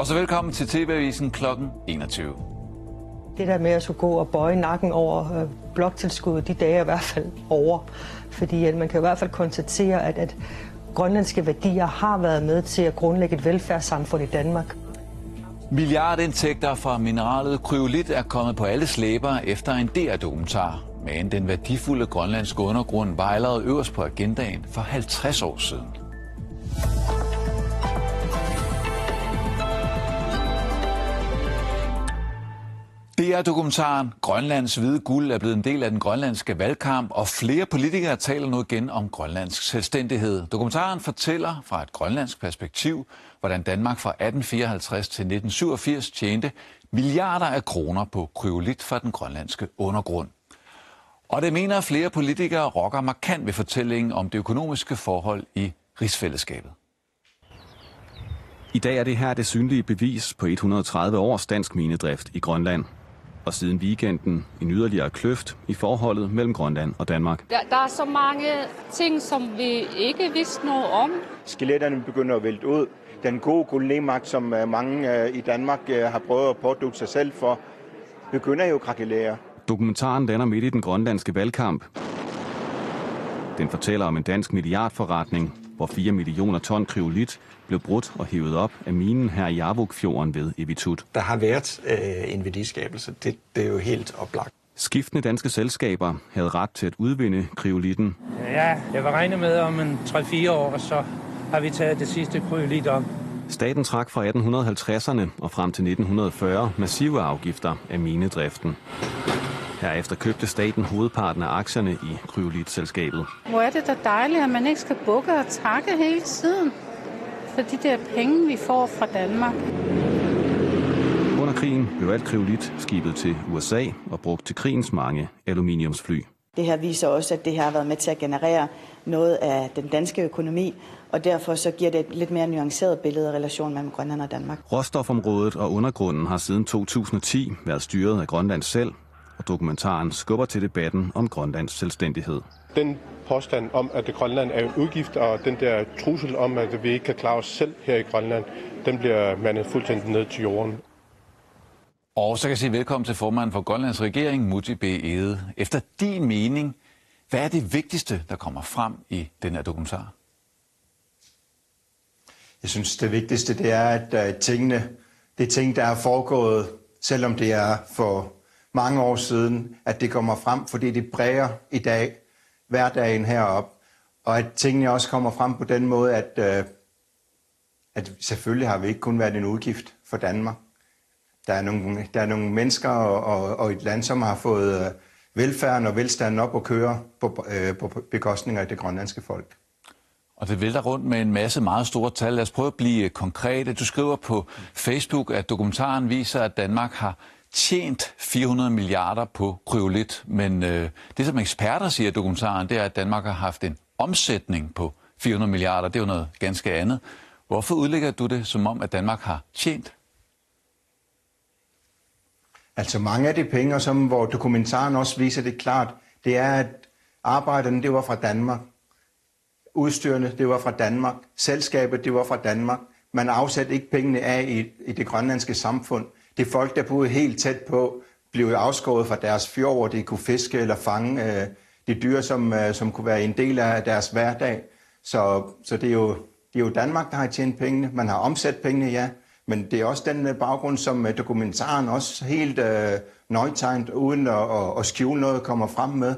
Og så velkommen til TV-avisen kl. 21. Det der med at skulle gå og bøje nakken over bloktilskuddet, de dage er i hvert fald over. Fordi at man kan i hvert fald konstatere, at grønlandske værdier har været med til at grundlægge et velfærdssamfund i Danmark. Milliardindtægter fra mineralet kryolit er kommet på alle slæber efter en DR-dokumentar. Men den værdifulde grønlandske undergrund var allerede øverst på agendaen for 50 år siden. DR-dokumentaren Grønlands hvide guld er blevet en del af den grønlandske valgkamp, og flere politikere taler nu igen om grønlandsk selvstændighed. Dokumentaren fortæller fra et grønlandsk perspektiv, hvordan Danmark fra 1854 til 1987 tjente milliarder af kroner på kryolit fra den grønlandske undergrund. Og det mener flere politikere rokker markant ved fortællingen om det økonomiske forhold i rigsfællesskabet. I dag er det her det synlige bevis på 130 års dansk minedrift i Grønland. Og siden weekenden en yderligere kløft i forholdet mellem Grønland og Danmark. Der er så mange ting, som vi ikke vidste noget om. Skeletterne begynder at vælte ud. Den gode guldlemagt, som mange i Danmark har prøvet at pådutte sig selv for, begynder jo at krakelere. Dokumentaren lander midt i den grønlandske valgkamp. Den fortæller om en dansk milliardforretning, hvor 4 millioner ton kryolit blev brudt og hævet op af minen her i Javukfjorden ved Evitut. Der har været en værdiskabelse. Det er jo helt oplagt. Skiftende danske selskaber havde ret til at udvinde kryolitten. Ja, jeg vil regne med om en 3-4 år, så har vi taget det sidste kryolit om. Staten trak fra 1850'erne og frem til 1940 massive afgifter af minedriften. Herefter købte staten hovedparten af aktierne i kryolitselskabet. Hvor er det da dejligt, at man ikke skal bukke og takke hele tiden for de der penge, vi får fra Danmark. Under krigen blev alt kryolit skibet til USA og brugt til krigens mange aluminiumsfly. Det her viser også, at det her har været med til at generere noget af den danske økonomi, og derfor så giver det et lidt mere nuanceret billede af relationen mellem Grønland og Danmark. Råstofområdet og undergrunden har siden 2010 været styret af Grønland selv, og dokumentaren skubber til debatten om Grønlands selvstændighed. Den påstand om, at Grønland er en udgift, og den der trussel om, at vi ikke kan klare os selv her i Grønland, den bliver mandet fuldstændig ned til jorden. Og så kan jeg sige velkommen til formanden for Grønlands regering, Muti B. Egede. Efter din mening, hvad er det vigtigste, der kommer frem i den her dokumentar? Jeg synes, det vigtigste det er, at det er ting, der er foregået, selvom det er for mange år siden, at det kommer frem, fordi det præger i dag hverdagen heroppe. Og at tingene også kommer frem på den måde, at selvfølgelig har vi ikke kun været en udgift for Danmark. Der er nogle mennesker og et land, som har fået velfærden og velstanden op at køre på bekostning af det grønlandske folk. Og det vælter rundt med en masse meget store tal. Lad os prøve at blive konkrete. Du skriver på Facebook, at dokumentaren viser, at Danmark har tjent 400 milliarder på kryolit. Men det, som eksperter siger i dokumentaren, det er, at Danmark har haft en omsætning på 400 milliarder. Det er jo noget ganske andet. Hvorfor udlægger du det som om, at Danmark har tjent? Altså mange af de penge, hvor dokumentaren også viser det klart, det er, at arbejderne, det var fra Danmark. Udstyrene, det var fra Danmark. Selskabet, det var fra Danmark. Man afsatte ikke pengene af i det grønlandske samfund. Det folk, der boede helt tæt på, blev afskåret fra deres fjord, hvor de kunne fiske eller fange de dyr, som kunne være en del af deres hverdag. Så det er jo Danmark, der har tjent pengene. Man har omsat pengene, ja. Men det er også den baggrund, som dokumentaren også helt nøgtegnet, uden at skjule noget, kommer frem med.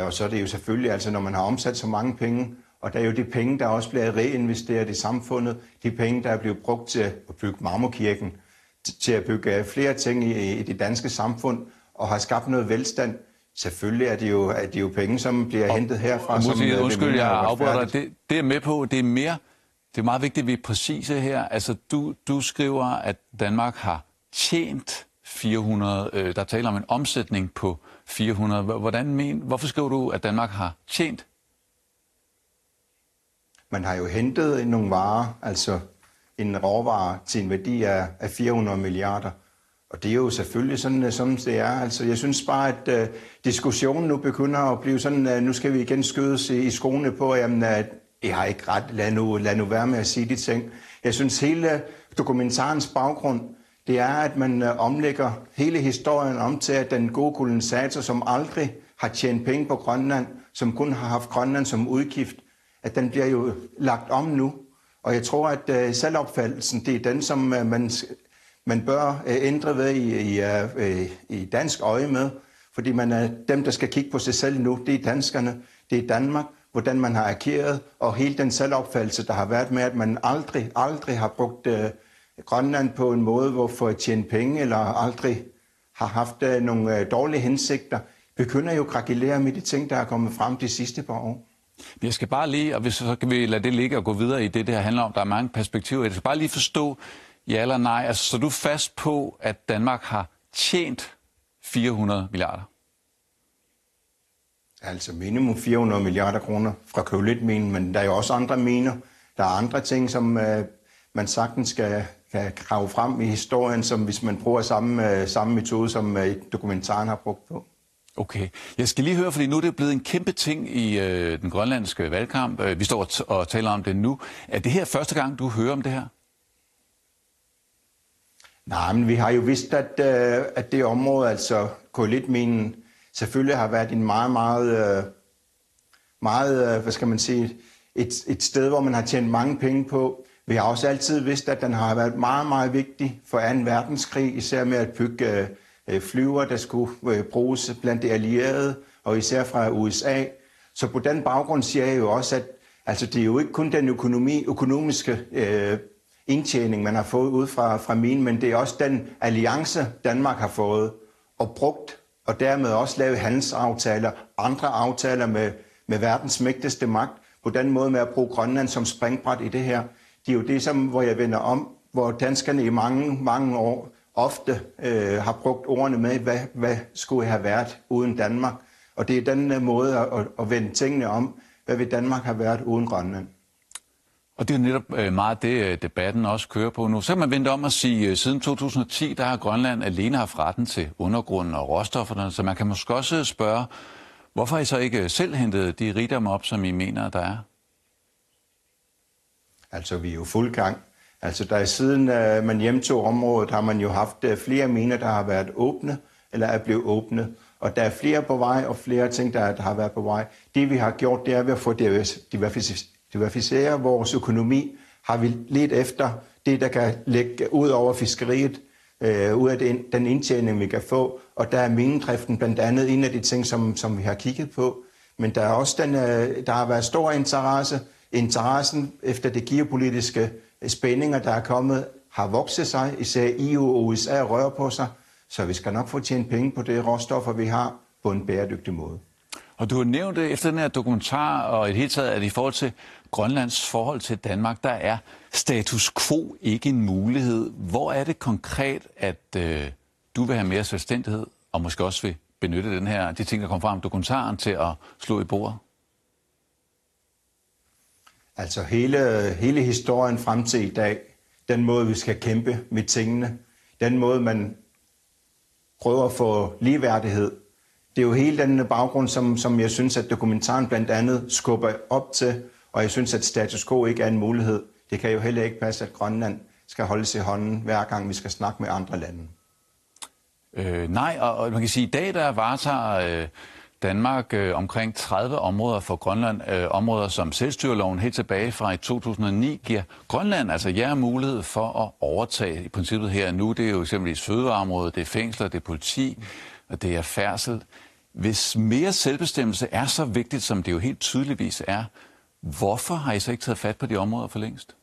Og så er det jo selvfølgelig, altså når man har omsat så mange penge, og der er jo de penge, der også bliver reinvesteret i samfundet, de penge, der er blevet brugt til at bygge Marmorkirken, til at bygge flere ting i det danske samfund, og har skabt noget velstand. Selvfølgelig er det jo penge, som bliver hentet herfra. Undskyld, jeg afbryder dig. Det er med på, det er mere... Det er meget vigtigt, at vi er præcise her. Altså, du skriver, at Danmark har tjent 400... der taler om en omsætning på 400. Hvorfor skriver du, at Danmark har tjent? Man har jo hentet nogle varer, altså en råvare til en værdi af 400 milliarder. Og det er jo selvfølgelig sådan, som det er. Altså, jeg synes bare, at diskussionen nu begynder at blive sådan, nu skal vi igen skydes i skoene på, at jeg har ikke ret, lad nu være med at sige de ting. Jeg synes, hele dokumentarens baggrund, det er, at man omlægger hele historien om til, at den gode kolonisator, som aldrig har tjent penge på Grønland, som kun har haft Grønland som udgift, at den bliver jo lagt om nu. Og jeg tror, at selvopfattelsen, det er den, som man bør ændre ved i dansk øje med. Fordi man er dem, der skal kigge på sig selv nu, det er danskerne, det er Danmark, hvordan man har ageret, og hele den selvopfattelse, der har været med, at man aldrig har brugt Grønland på en måde, hvor for at tjene penge, eller aldrig har haft nogle dårlige hensigter, begynder jo at krakelere med de ting, der er kommet frem de sidste par år. Jeg skal bare lige, og hvis så kan vi lade det ligge og gå videre i det her handler om, der er mange perspektiver. Jeg skal bare lige forstå, ja eller nej, altså så er du fast på, at Danmark har tjent 400 milliarder? Altså minimum 400 milliarder kroner fra Købelitminen, men der er jo også andre miner. Der er andre ting, som man sagtens kan grave frem i historien, som hvis man bruger samme metode, som dokumentaren har brugt på. Okay. Jeg skal lige høre, fordi nu er det blevet en kæmpe ting i den grønlandske valgkamp. Vi står og taler om det nu. Er det her første gang, du hører om det her? Nej, men vi har jo vidst, at det område, altså Købelitminen, selvfølgelig har været en meget, hvad skal man sige, et sted, hvor man har tjent mange penge på. Vi har også altid vidst, at den har været meget, meget vigtig for 2. verdenskrig, især med at bygge flyver, der skulle bruges blandt de allierede, og især fra USA. Så på den baggrund siger jeg jo også, at altså, det er jo ikke kun den økonomiske indtjening, man har fået ud fra minen, men det er også den alliance, Danmark har fået og brugt, og dermed også lavet handelsaftaler, andre aftaler med verdens mægtigste magt, på den måde med at bruge Grønland som springbræt i det her. Det er jo det, hvor jeg vender om, hvor danskerne i mange år ofte har brugt ordene med, hvad skulle have været uden Danmark. Og det er den måde at vende tingene om, hvad vil Danmark have været uden Grønland. Og det er netop meget det, debatten også kører på nu. Så kan man vente om at sige, at siden 2010, der har Grønland alene haft retten til undergrunden og råstofferne. Så man kan måske også spørge, hvorfor har I så ikke selv hentet de rigdomme op, som I mener, der er? Altså, vi er jo fuld gang. Altså, der er siden man hjemtog området, har man jo haft flere miner, der har været åbne, eller er blevet åbne. Og der er flere på vej, og flere ting, der har været på vej. Det, vi har gjort, det er ved at få diversificere vores økonomi. Har vi lidt efter det, der kan lægge ud over fiskeriet, ud af den indtjening, vi kan få. Og der er minedriften blandt andet en af de ting, som vi har kigget på. Men der er også der har været stor interesse. Interessen efter de geopolitiske spændinger, der er kommet, har vokset sig. Især EU og USA rører på sig. Så vi skal nok få tjent penge på det råstoffer, vi har, på en bæredygtig måde. Og du har nævnt det efter den her dokumentar, og i det hele taget, at i forhold til Grønlands forhold til Danmark, der er status quo ikke en mulighed. Hvor er det konkret, at du vil have mere selvstændighed, og måske også vil benytte de ting, der kommer frem i dokumentaren, til at slå i bordet? Altså hele historien frem til i dag, den måde, vi skal kæmpe med tingene, den måde, man prøver at få ligeværdighed. Det er jo hele den baggrund, som jeg synes, at dokumentaren blandt andet skubber op til, og jeg synes, at status quo ikke er en mulighed. Det kan jo heller ikke passe, at Grønland skal holdes i hånden, hver gang vi skal snakke med andre lande. Nej, og man kan sige, at i dag der varetager Danmark omkring 30 områder for Grønland, områder som selvstyreloven helt tilbage fra i 2009 giver Grønland altså jer mulighed for at overtage i princippet her nu. Det er jo eksempelvis fødevareområdet, det er fængsler, det er politi, og det er færdsel. Hvis mere selvbestemmelse er så vigtigt, som det jo helt tydeligvis er, hvorfor har I så ikke taget fat på de områder for længst?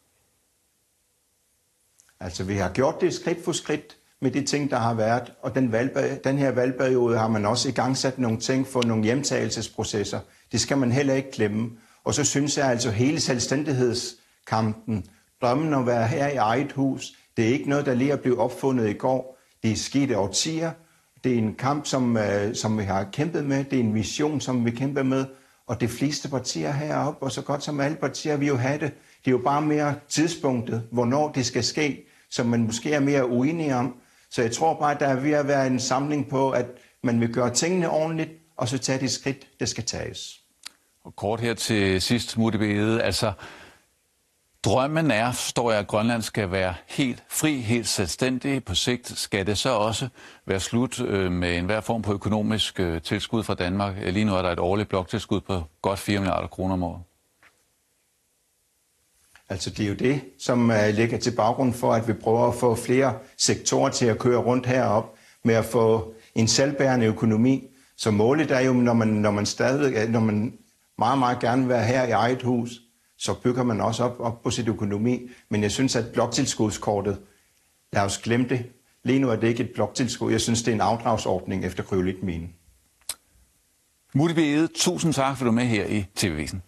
Altså, vi har gjort det skridt for skridt med de ting, der har været, og den her valgperiode har man også igangsat nogle ting for nogle hjemtagelsesprocesser. Det skal man heller ikke glemme. Og så synes jeg altså, hele selvstændighedskampen, drømmen om at være her i eget hus, det er ikke noget, der lige er blevet opfundet i går. Det er sket i årtier. Det er en kamp, som vi har kæmpet med. Det er en vision, som vi kæmper med. Og de fleste partier heroppe, og så godt som alle partier, vil jo have det. Det er jo bare mere tidspunktet, hvornår det skal ske, som man måske er mere uenige om. Så jeg tror bare, at der er ved at være en samling på, at man vil gøre tingene ordentligt, og så tage de skridt, der skal tages. Og kort her til sidst, Mutti B. Egede, altså Drømmen er, forstår jeg, at Grønland skal være helt fri, helt selvstændig. På sigt skal det så også være slut med enhver form på økonomisk tilskud fra Danmark. Lige nu er der et årligt bloktilskud på godt 4 milliarder kroner om året. Altså det er jo det, som ligger til baggrund for, at vi prøver at få flere sektorer til at køre rundt herop med at få en selvbærende økonomi. Så målet er jo, når man meget, meget gerne vil være her i eget hus, så bygger man også op på sit økonomi. Men jeg synes, at bloktilskudskortet, lad os glemme det. Lige nu er det ikke et bloktilskud. Jeg synes, det er en afdragsordning efter kryolitminen. Mutti B. Egede, tusind tak, for du er med her i TV-avisen.